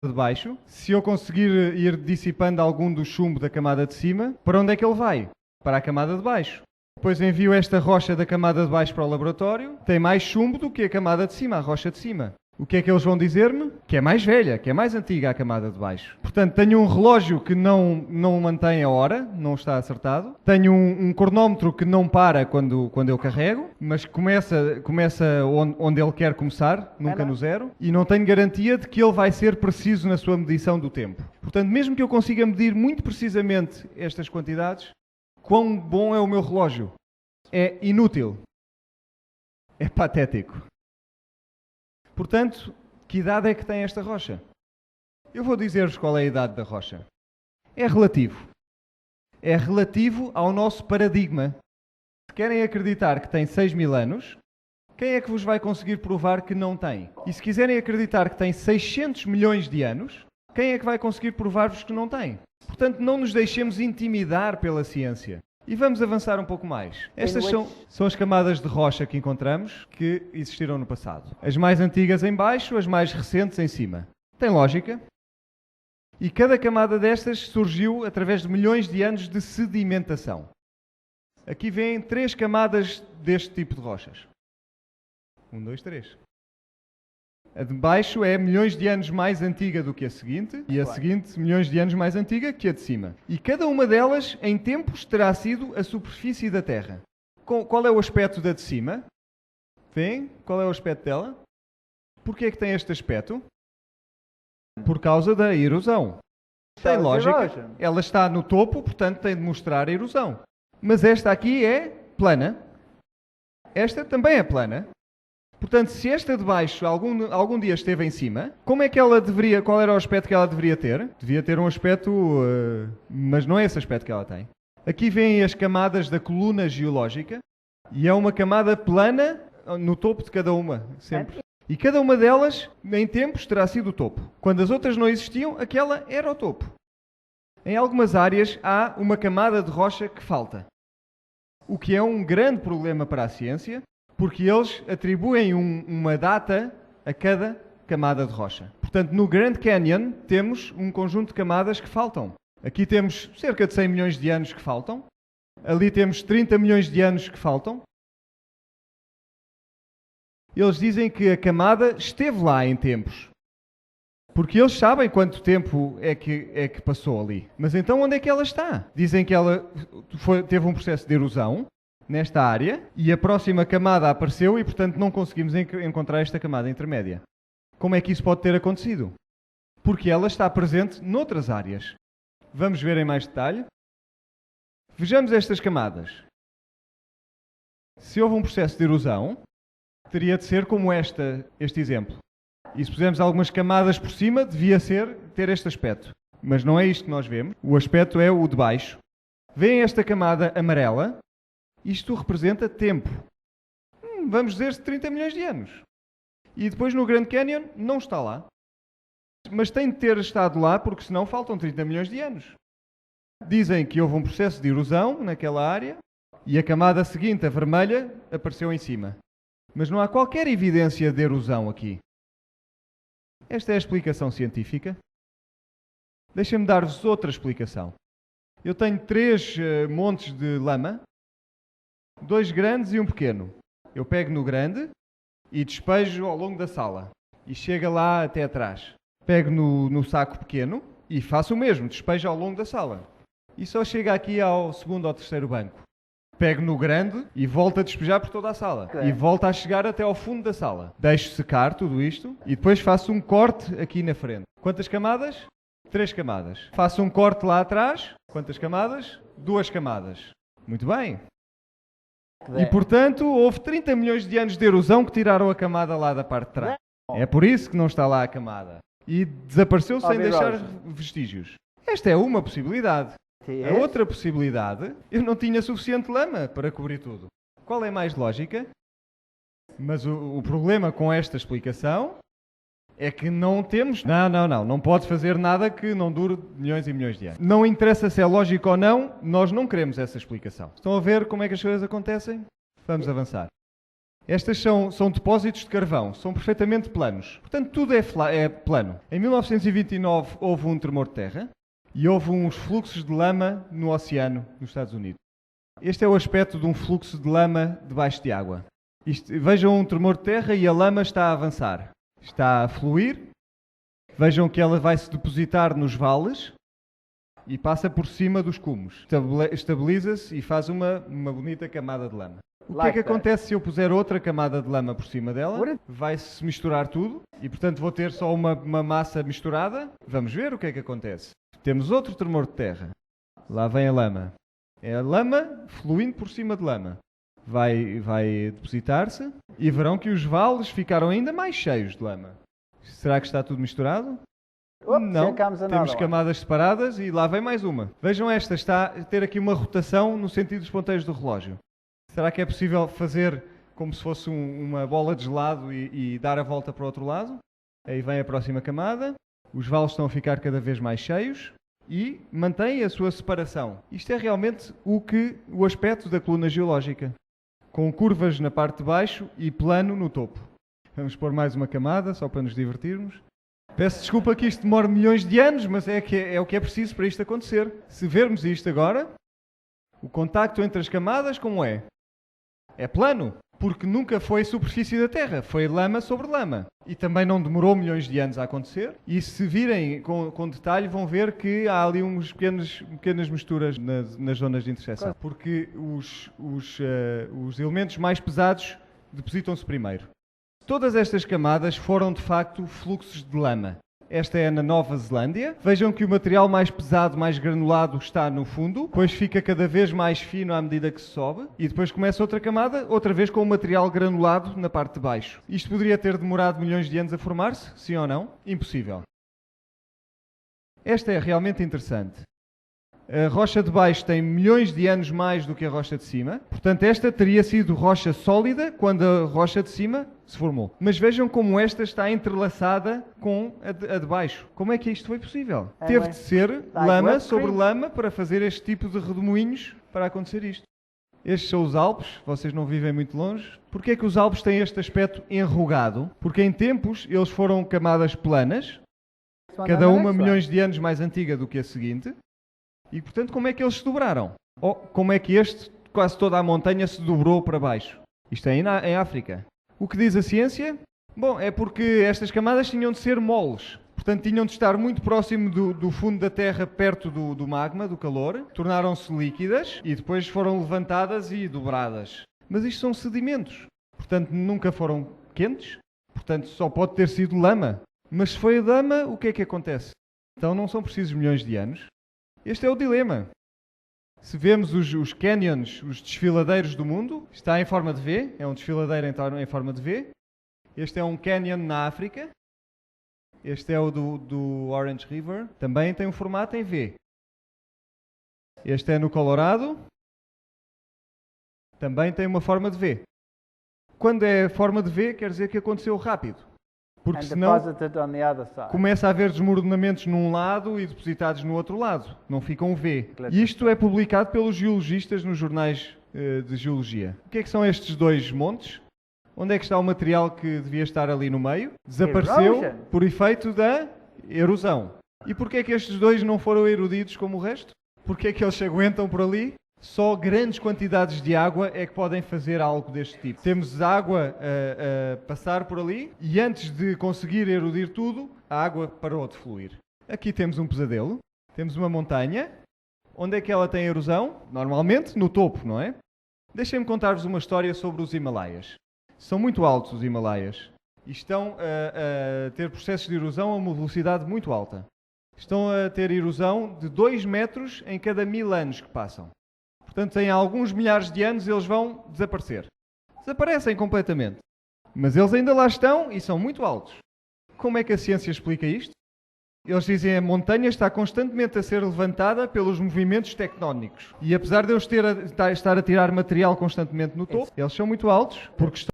de baixo, se eu conseguir ir dissipando algum do chumbo da camada de cima, para onde é que ele vai? Para a camada de baixo. Depois envio esta rocha da camada de baixo para o laboratório, tem mais chumbo do que a camada de cima, a rocha de cima. O que é que eles vão dizer-me? Que é mais velha, que é mais antiga a camada de baixo. Portanto, tenho um relógio que não mantém a hora, não está acertado. Tenho um cronómetro que não para quando eu carrego, mas começa onde ele quer começar, nunca no zero. E não tenho garantia de que ele vai ser preciso na sua medição do tempo. Portanto, mesmo que eu consiga medir muito precisamente estas quantidades, quão bom é o meu relógio? É inútil. É patético. Portanto, que idade é que tem esta rocha? Eu vou dizer-vos qual é a idade da rocha. É relativo. É relativo ao nosso paradigma. Se querem acreditar que tem 6.000 anos, quem é que vos vai conseguir provar que não tem? E se quiserem acreditar que tem 600 milhões de anos, quem é que vai conseguir provar-vos que não tem? Portanto, não nos deixemos intimidar pela ciência. E vamos avançar um pouco mais. Estas são as camadas de rocha que encontramos que existiram no passado. As mais antigas em baixo, as mais recentes em cima. Tem lógica. E cada camada destas surgiu através de milhões de anos de sedimentação. Aqui vêm 3 camadas deste tipo de rochas. 1, 2, 3. A de baixo é milhões de anos mais antiga do que a seguinte, e a seguinte milhões de anos mais antiga que a de cima. E cada uma delas, em tempos, terá sido a superfície da Terra. Qual é o aspecto da de cima? Vêem? Qual é o aspecto dela? Porquê é que tem este aspecto? Por causa da erosão. Tem lógica. Ela está no topo, portanto tem de mostrar a erosão. Mas esta aqui é plana. Esta também é plana. Portanto, se esta de baixo algum dia esteve em cima, como é que ela deveria, qual era o aspecto que ela deveria ter? Devia ter um aspecto, mas não é esse aspecto que ela tem. Aqui vêm as camadas da coluna geológica e é uma camada plana no topo de cada uma, sempre. E cada uma delas, em tempos, terá sido o topo. Quando as outras não existiam, aquela era o topo. Em algumas áreas há uma camada de rocha que falta, o que é um grande problema para a ciência, porque eles atribuem uma data a cada camada de rocha. Portanto, no Grand Canyon temos um conjunto de camadas que faltam. Aqui temos cerca de 100 milhões de anos que faltam. Ali temos 30 milhões de anos que faltam. Eles dizem que a camada esteve lá em tempos. Porque eles sabem quanto tempo é que passou ali. Mas então onde é que ela está? Dizem que ela teve um processo de erosão nesta área, e a próxima camada apareceu e, portanto, não conseguimos encontrar esta camada intermédia. Como é que isso pode ter acontecido? Porque ela está presente noutras áreas. Vamos ver em mais detalhe. Vejamos estas camadas. Se houve um processo de erosão, teria de ser como este exemplo. E se pusermos algumas camadas por cima, devia ter este aspecto. Mas não é isto que nós vemos. O aspecto é o de baixo. Vêem esta camada amarela? Isto representa tempo. Vamos dizer 30 milhões de anos. E depois no Grand Canyon não está lá. Mas tem de ter estado lá porque senão faltam 30 milhões de anos. Dizem que houve um processo de erosão naquela área e a camada seguinte, a vermelha, apareceu em cima. Mas não há qualquer evidência de erosão aqui. Esta é a explicação científica. Deixem-me dar-vos outra explicação. Eu tenho 3 montes de lama, 2 grandes e um pequeno. Eu pego no grande e despejo ao longo da sala. E chega lá até atrás. Pego no saco pequeno e faço o mesmo, despejo ao longo da sala. E só chega aqui ao segundo ou terceiro banco. Pego no grande e volto a despejar por toda a sala. Okay. E volto a chegar até ao fundo da sala. Deixo secar tudo isto e depois faço um corte aqui na frente. Quantas camadas? 3 camadas. Faço um corte lá atrás. Quantas camadas? 2 camadas. Muito bem. E, portanto, houve 30 milhões de anos de erosão que tiraram a camada lá da parte de trás. É por isso que não está lá a camada. E desapareceu sem deixar vestígios. Esta é uma possibilidade. A outra possibilidade, eu não tinha suficiente lama para cobrir tudo. Qual é mais lógica? Mas o problema com esta explicação é que não temos... Não pode fazer nada que não dure milhões e milhões de anos. Não interessa se é lógico ou não, nós não queremos essa explicação. Estão a ver como é que as coisas acontecem? Vamos avançar. Estas são depósitos de carvão, são perfeitamente planos. Portanto, tudo é plano. Em 1929 houve um tremor de terra e houve uns fluxos de lama no oceano, nos Estados Unidos. Este é o aspecto de um fluxo de lama debaixo de água. Vejam um tremor de terra e a lama está a avançar. Está a fluir. Vejam que ela vai se depositar nos vales e passa por cima dos cumos. Estabiliza-se e faz uma bonita camada de lama. O que é que acontece se eu puser outra camada de lama por cima dela? Vai-se misturar tudo e, portanto, vou ter só uma massa misturada. Vamos ver o que é que acontece. Temos outro tremor de terra. Lá vem a lama. É a lama fluindo por cima de lama. Vai depositar-se e verão que os vales ficaram ainda mais cheios de lama. Será que está tudo misturado? Não, temos camadas separadas e lá vem mais uma. Vejam esta, está a ter aqui uma rotação no sentido dos ponteiros do relógio. Será que é possível fazer como se fosse uma bola de gelado e dar a volta para o outro lado? Aí vem a próxima camada. Os vales estão a ficar cada vez mais cheios e mantém a sua separação. Isto é realmente o aspecto da coluna geológica, com curvas na parte de baixo e plano no topo. Vamos pôr mais uma camada, só para nos divertirmos. Peço desculpa que isto demore milhões de anos, mas é o que é preciso para isto acontecer. Se vermos isto agora, o contacto entre as camadas, como é? É plano, porque nunca foi superfície da Terra, foi lama sobre lama. E também não demorou milhões de anos a acontecer. E se virem com detalhe, vão ver que há ali pequenas misturas nas zonas de interseção. Porque os elementos mais pesados depositam-se primeiro. Todas estas camadas foram, de facto, fluxos de lama. Esta é na Nova Zelândia. Vejam que o material mais pesado, mais granulado, está no fundo, depois fica cada vez mais fino à medida que se sobe, e depois começa outra camada, outra vez com o material granulado na parte de baixo. Isto poderia ter demorado milhões de anos a formar-se? Sim ou não? Impossível. Esta é realmente interessante. A rocha de baixo tem milhões de anos mais do que a rocha de cima. Portanto, esta teria sido rocha sólida quando a rocha de cima se formou. Mas vejam como esta está entrelaçada com a de baixo. Como é que isto foi possível? Teve de ser lama sobre lama para fazer este tipo de redemoinhos para acontecer isto. Estes são os Alpes, vocês não vivem muito longe. Porquê é que os Alpes têm este aspecto enrugado? Porque em tempos eles foram camadas planas, cada uma milhões de anos mais antiga do que a seguinte. E, portanto, como é que eles se dobraram? Ou como é que quase toda a montanha se dobrou para baixo? Isto é em África. O que diz a ciência? Bom, é porque estas camadas tinham de ser moles. Portanto, tinham de estar muito próximo do fundo da Terra, perto do magma, do calor. Tornaram-se líquidas e depois foram levantadas e dobradas. Mas isto são sedimentos. Portanto, nunca foram quentes. Portanto, só pode ter sido lama. Mas se foi lama, o que é que acontece? Então não são precisos milhões de anos. Este é o dilema. Se vemos os canyons, os desfiladeiros do mundo, está em forma de V, é um desfiladeiro em forma de V. Este é um canyon na África. Este é o do Orange River, também tem um formato em V. Este é no Colorado, também tem uma forma de V. Quando é forma de V, quer dizer que aconteceu rápido. Porque senão começa a haver desmoronamentos num lado e depositados no outro lado. Não ficam V. E isto é publicado pelos geologistas nos jornais de geologia. O que é que são estes dois montes? Onde é que está o material que devia estar ali no meio? Desapareceu por efeito da erosão. E porquê é que estes dois não foram erodidos como o resto? Porquê é que eles se aguentam por ali? Só grandes quantidades de água é que podem fazer algo deste tipo. Temos água a passar por ali e antes de conseguir erodir tudo, a água parou de fluir. Aqui temos um pesadelo, temos uma montanha. Onde é que ela tem erosão? Normalmente no topo, não é? Deixem-me contar-vos uma história sobre os Himalaias. São muito altos os Himalaias e estão a ter processos de erosão a uma velocidade muito alta. Estão a ter erosão de 2 metros em cada 1000 anos que passam. Portanto, em alguns milhares de anos eles vão desaparecer. Desaparecem completamente. Mas eles ainda lá estão e são muito altos. Como é que a ciência explica isto? Eles dizem que a montanha está constantemente a ser levantada pelos movimentos tectónicos. E apesar de eles estar a tirar material constantemente no topo, eles são muito altos porque estão